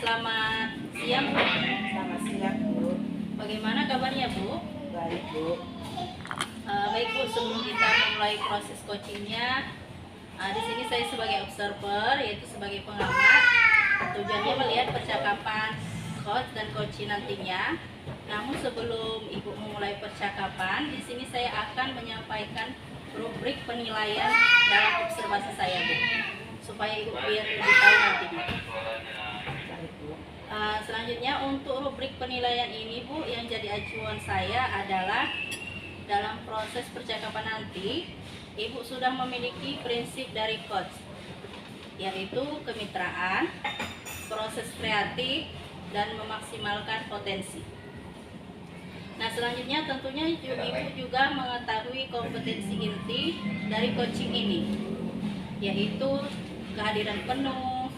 Selamat siang Bu. Selamat siang Bu. Bagaimana kabarnya Bu? Baik Bu. Baik Bu, sebelum kita memulai proses coachingnya, di sini saya sebagai observer, yaitu sebagai pengamat. Tujuannya melihat percakapan coach dan coaching nantinya. Namun sebelum Ibu memulai percakapan, di sini saya akan menyampaikan rubrik penilaian dalam observasi saya Bu, supaya Ibu biar lebih tahu nantinya. Selanjutnya untuk rubrik penilaian ini Bu, yang jadi acuan saya adalah dalam proses percakapan nanti Ibu sudah memiliki prinsip dari coach, yaitu kemitraan, proses kreatif, dan memaksimalkan potensi. Nah selanjutnya tentunya Ibu juga mengetahui kompetensi inti dari coaching ini, yaitu kehadiran penuh,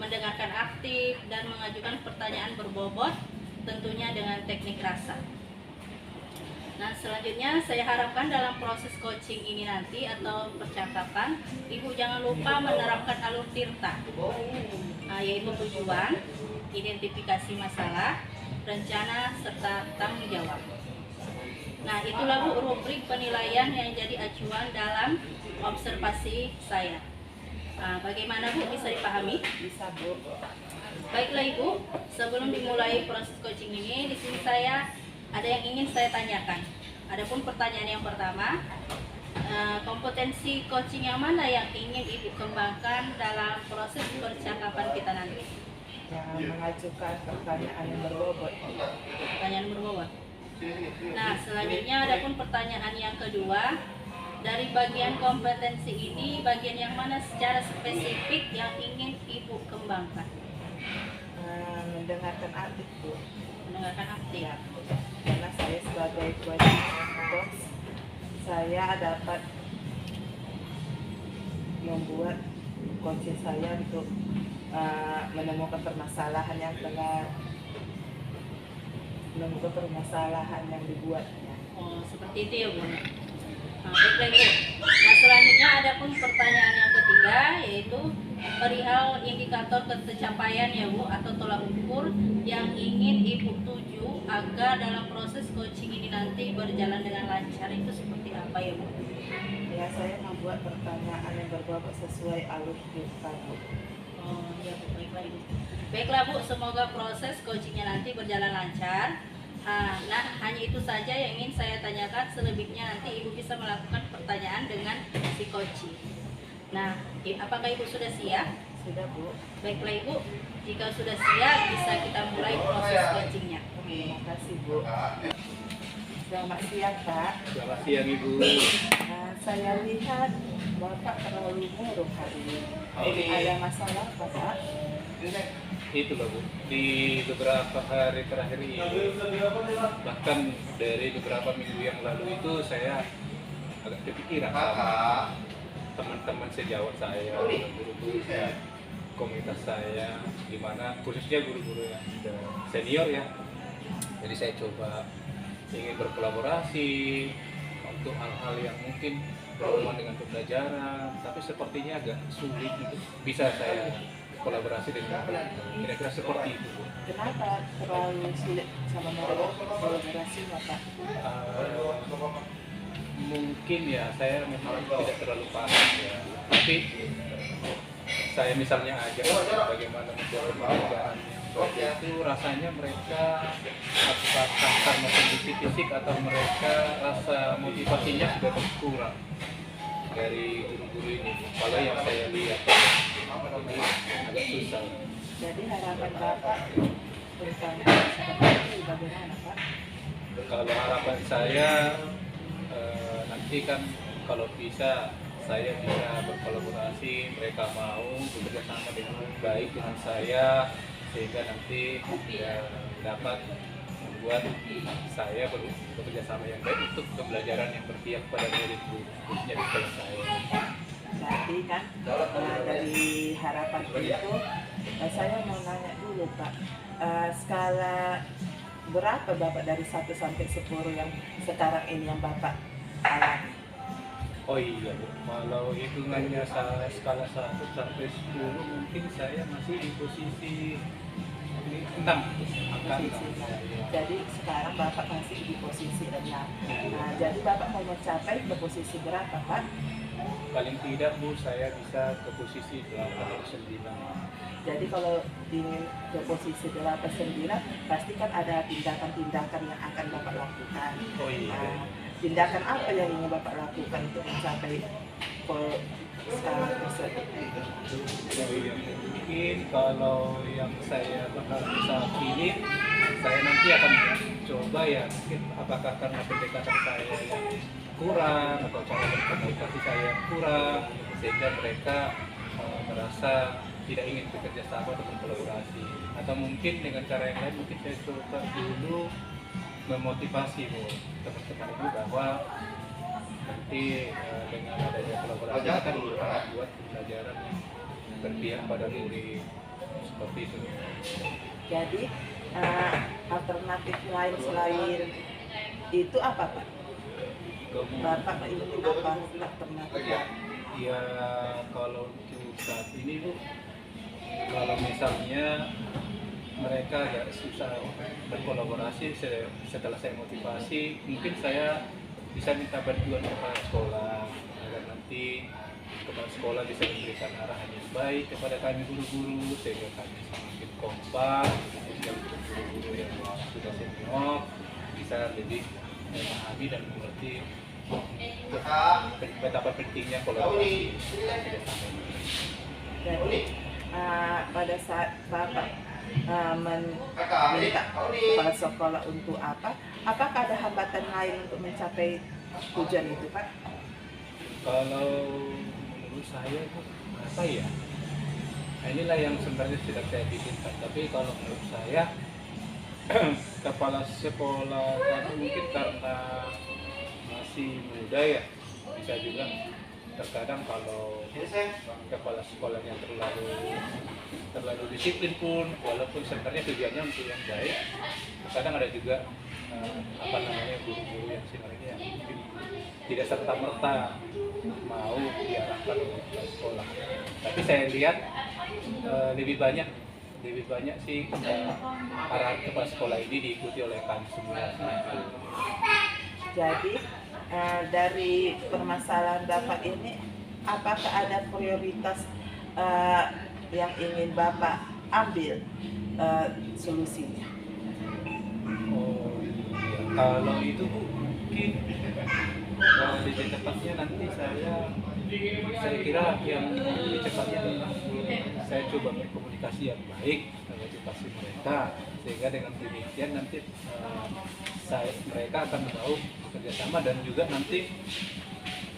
mendengarkan aktif, dan mengajukan pertanyaan berbobot, tentunya dengan teknik rasa. Nah selanjutnya saya harapkan dalam proses coaching ini nanti atau percakapan, Ibu jangan lupa menerapkan alur tirta, yaitu tujuan, identifikasi masalah, rencana, serta tanggung jawab. Nah itulah Bu rubrik penilaian yang jadi acuan dalam observasi saya. Bagaimana Bu, bisa dipahami? Bisa Bu. Baiklah Ibu, sebelum dimulai proses coaching ini, di sini saya ada yang ingin saya tanyakan. Adapun pertanyaan yang pertama, kompetensi coaching yang mana yang ingin Ibu kembangkan dalam proses percakapan kita nanti? Yang mengajukan pertanyaan yang berbobot. Pertanyaan berbobot. Nah selanjutnya adapun pertanyaan yang kedua, dari bagian kompetensi ini, bagian yang mana secara spesifik yang ingin Ibu kembangkan? Mendengarkan aktif Bu. Mendengarkan aktif. Ya, karena saya sebagai coach, saya dapat membuat coaching saya untuk menemukan permasalahan yang dibuatnya. Oh, seperti itu ya Bu. Baiklah Ibu. Nah selanjutnya ada pun pertanyaan yang ketiga, yaitu perihal indikator pencapaian ya Bu, atau tolak ukur yang ingin Ibu tuju agar dalam proses coaching ini nanti berjalan dengan lancar, itu seperti apa ya Bu? Ya, saya membuat pertanyaan yang berbobot sesuai alur tirta Bu. Oh ya Bu, baiklah Ibu. Baiklah Bu, semoga proses coachingnya nanti berjalan lancar. Nah, hanya itu saja yang ingin saya tanyakan. Selebihnya nanti Ibu bisa melakukan pertanyaan dengan si coaching. Nah, apakah Ibu sudah siap? Sudah Bu. Baiklah Ibu, jika sudah siap bisa kita mulai proses coachingnya. Terima kasih Bu. Selamat siang Pak. Selamat siang Ibu. Saya lihat Bapak terlalu murung hari ini. Ada masalah apa Pak? Itu loh Bu, di beberapa hari terakhir ini, bahkan dari beberapa minggu yang lalu itu saya agak kepikiran sama teman-teman sejawat saya, guru-guru komunitas saya, di mana khususnya guru-guru yang sudah senior ya. Jadi saya coba ingin berkolaborasi untuk hal-hal yang mungkin berhubungan dengan pembelajaran, tapi sepertinya agak sulit untuk bisa saya kolaborasi dengan kira-kira seperti itu Bu. Kenapa terlalu sulit sama mereka kolaborasi Bapak? Mungkin ya saya memang tidak terlalu paham ya, tapi saya misalnya aja bagaimana membuat pembelajarannya itu rasanya mereka apakah karena kondisi fisik atau mereka rasa motivasinya sudah berkurang dari guru-guru ini. Kalau yang saya lihat ini agak susah. Jadi harapan Bapak pertanyaan seperti ini bagaimana Pak? Kalau harapan saya nanti kan kalau bisa saya bisa berkolaborasi, mereka mau bekerja sama dengan baik dengan saya, sehingga nanti dapat membuat saya bekerja sama yang baik untuk pembelajaran yang berpihak pada murid khususnya di sekolah saya. Jadi kan dari harapan itu saya mau nanya dulu Pak, skala berapa Bapak dari 1 sampai 10 yang sekarang ini yang Bapak alami? Oh iya Bu, kalau hitungannya skala 1 sampai 10 mungkin saya masih di posisi 6 angka 6. Jadi sekarang Bapak masih di posisi 6. Nah, jadi Bapak mau mencapai ke posisi berapa Pak? Paling tidak Bu, saya bisa ke posisi 8 atau 9. Jadi kalau ingin ke posisi 8-9, pasti kan ada tindakan-tindakan yang akan Bapak lakukan. Oh iya. Nah, tindakan apa yang ingin Bapak lakukan untuk mencapai ke skala tersebut? Mungkin kalau yang saya bakal bisa pilih, saya nanti akan coba ya, mungkin apakah karena pendekatan saya yang kurang atau cara berkomunikasi saya yang kurang, sehingga mereka merasa tidak ingin bekerja sama atau berkolaborasi, atau mungkin dengan cara yang lain mungkin saya coba dulu memotivasi teman-teman ini bahwa nanti dengan adanya kolaborasi akan membuat pembelajaran yang berpihak pada murid seperti itu. Jadi alternatif lain selain itu apa Pak? Bapak ingin apa alternatif? Ya kalau untuk saat ini Bu, kalau misalnya mereka agak susah berkolaborasi, setelah saya motivasi, mungkin saya bisa minta bantuan kepala sekolah agar nanti kepala sekolah bisa memberikan arahan yang baik kepada kami guru-guru, sehingga kami semakin kompak, sehingga guru-guru yang sudah senior bisa lebih memahami dan mengerti betapa pentingnya kolaborasi kerjasama ini. Jadi pada saat Bapak minta kepala sekolah untuk apa? Apakah ada hambatan lain untuk mencapai tujuan itu Pak? Kalau menurut saya itu apa ya? Nah, inilah yang sebenarnya tidak saya pikirkan. Tapi kalau menurut saya kepala sekolah tadi mungkin karena masih muda ya, bisa juga terkadang kalau kepala sekolahnya terlalu disiplin pun, walaupun sebenarnya tujuannya untuk yang baik, kadang ada juga guru-guru yang sebenarnya yang mungkin tidak serta-merta mau diarahkan oleh kepala sekolah. Tapi saya lihat lebih banyak sih arahan kepala sekolah ini diikuti oleh kami semua. Jadi dari permasalahan Bapak ini, apakah ada prioritas yang ingin Bapak ambil solusinya? Oh iya, kalau itu Bu, mungkin lebih cepatnya nanti saya kira yang lebih cepatnya saya coba berkomunikasi yang baik dengan edukasi mereka, sehingga dengan demikian nanti mereka akan mau bekerjasama, dan juga nanti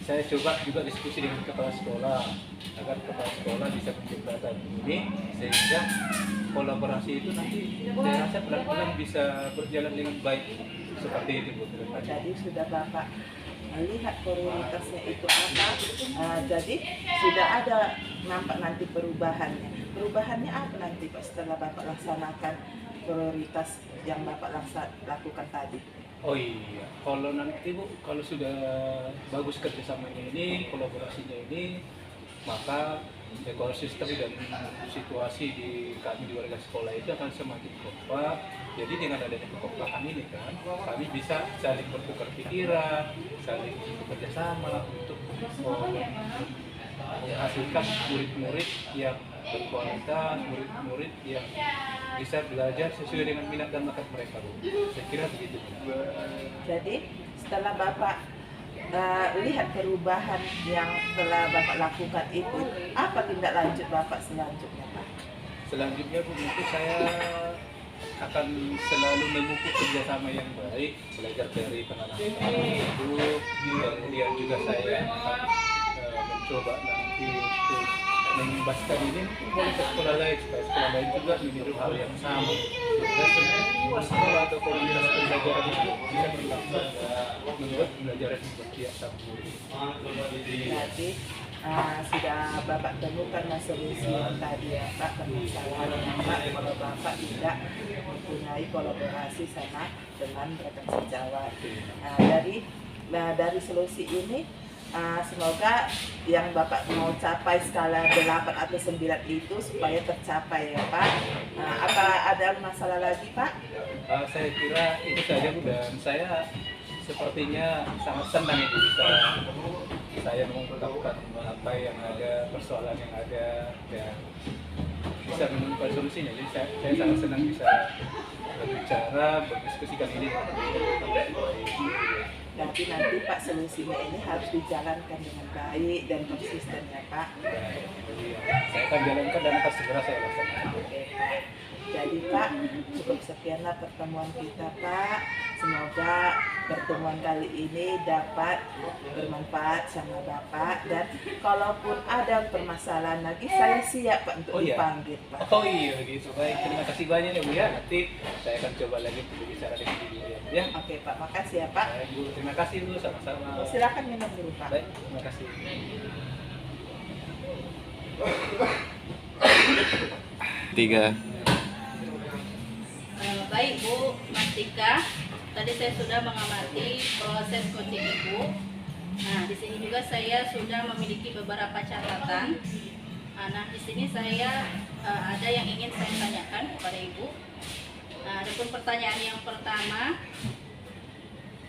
saya coba juga diskusi dengan kepala sekolah agar kepala sekolah bisa menciptakan ini, sehingga kolaborasi itu nanti saya rasa pelan-pelan bisa berjalan dengan baik seperti itu Bu. Jadi sudah Bapak melihat prioritasnya itu apa, jadi sudah ada nampak nanti perubahannya apa nanti Pak setelah Bapak laksanakan prioritas yang Bapak lakukan tadi? Oh iya, kalau nanti Bu, kalau sudah bagus kerjasamanya ini, kolaborasinya ini, maka ekosistem dan situasi di kami di warga sekolah itu akan semakin kompak. Jadi dengan adanya kekompakan ini kan, kami bisa saling bertukar pikiran, saling bekerja sama untuk menghasilkan murid-murid yang berkualitas, murid-murid yang bisa belajar sesuai dengan minat dan bakat mereka. Saya kira begitu. Jadi setelah Bapak lihat perubahan yang telah Bapak lakukan itu, apa tindak lanjut Bapak selanjutnya Pak? Selanjutnya Bu, mungkin saya akan selalu memupuk kerjasama yang baik, belajar dari pengalaman itu, kemudian juga saya akan mencoba nanti untuk mengimbaskan ini mungkin boleh ke sekolah lain supaya sekolah lain juga meniru hal yang sama. Dan semua sekolah atau komunitas pembelajaran itu bisa berlangsung membuat pembelajaran seperti yang sama. Berarti sudah Bapak temukan solusi yang tadi ya Pak, permasalahan Bapak kalau Bapak tidak mempunyai kolaborasi sama dengan rekan sejawat. Dari solusi ini semoga yang Bapak mau capai skala 8 atau 9 itu supaya tercapai ya Pak. Apa ada masalah lagi Pak? Saya kira itu saja Bu, dan saya sepertinya sangat senang itu bisa saya mengungkapkan apa yang ada, persoalan yang ada, dan bisa menemukan solusinya. Jadi saya sangat senang bisa berbicara, berdiskusikan ini. Nanti Pak solusinya ini harus dijalankan dengan baik dan konsisten ya Pak. Jadi saya akan jalankan dan akan segera saya laksanakan. Oke Pak. Jadi Pak, cukup sekianlah pertemuan kita Pak. Semoga pertemuan kali ini dapat bermanfaat sama Bapak, dan kalaupun ada permasalahan lagi saya siap Pak untuk dipanggil Pak. Oh iya begitu. Baik, terima kasih banyak ya Bu ya. Nanti saya akan coba lagi untuk berbicara dengan Ibu ya. Oke Pak, makasih ya Pak. Baik Bu, terima kasih Bu, sama-sama. Silakan minum dulu Pak. Baik, terima kasih. Tiga. Baik Bu, Mas Tika. Tadi saya sudah mengamati proses coaching Ibu. Nah, di sini juga saya sudah memiliki beberapa catatan. Nah, di sini saya ada yang ingin saya tanyakan kepada Ibu. Nah, adapun pertanyaan yang pertama,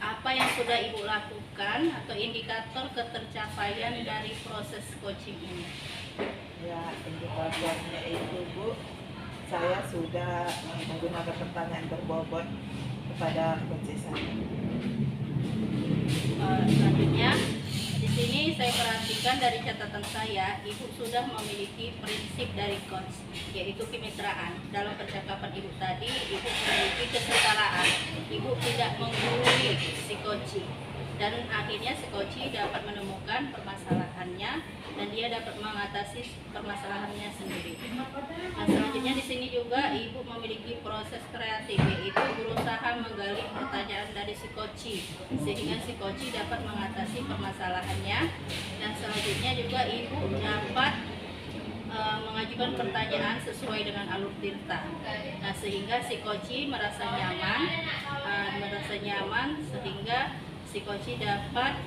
apa yang sudah Ibu lakukan atau indikator ketercapaian dari proses coaching ini? Ya, indikatornya itu Bu, saya sudah menggunakan pertanyaan berbobot kepada coach saya. Selanjutnya, di sini saya perhatikan dari catatan saya, Ibu sudah memiliki prinsip dari coach, yaitu kemitraan. Dalam percakapan Ibu tadi, Ibu memiliki kesetaraan. Ibu tidak menggurui si coach, dan akhirnya si coach dapat menemukan permasalahannya dan dia dapat mengatasi permasalahannya sendiri. Nah, selanjutnya di sini juga Ibu memiliki proses kreatif, yaitu berusaha menggali pertanyaan dari si coach sehingga si coach dapat mengatasi permasalahannya. Dan selanjutnya juga Ibu dapat mengajukan pertanyaan sesuai dengan alur tirta. Nah, sehingga si coach merasa nyaman sehingga si coach dapat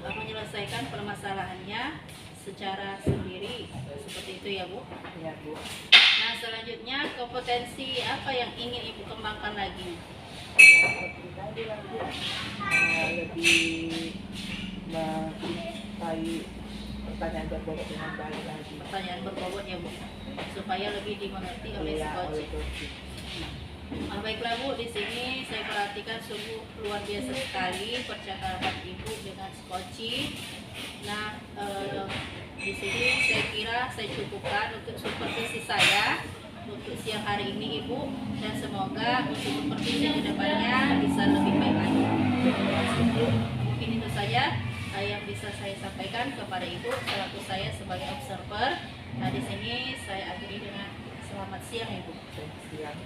menyelesaikan permasalahannya secara sendiri, seperti itu ya Bu. Ya Bu. Nah, selanjutnya kompetensi apa yang ingin Ibu kembangkan lagi? Tadi lagi lebih mencintai pertanyaan berbobot dengan baik lagi. Pertanyaan berbobot ya Bu, supaya lebih dimengerti oleh si coach. Baiklah Bu, di sini saya perhatikan sungguh luar biasa sekali percakapan Ibu dengan si coach. Nah, di sini saya kira saya cukupkan untuk supervisi saya untuk siang hari ini Ibu, dan semoga untuk supervisi kedepannya bisa lebih baik lagi. Mungkin itu saja yang bisa saya sampaikan kepada Ibu selaku saya sebagai observer. Nah, di sini saya akhiri dengan selamat siang Ibu. Siang.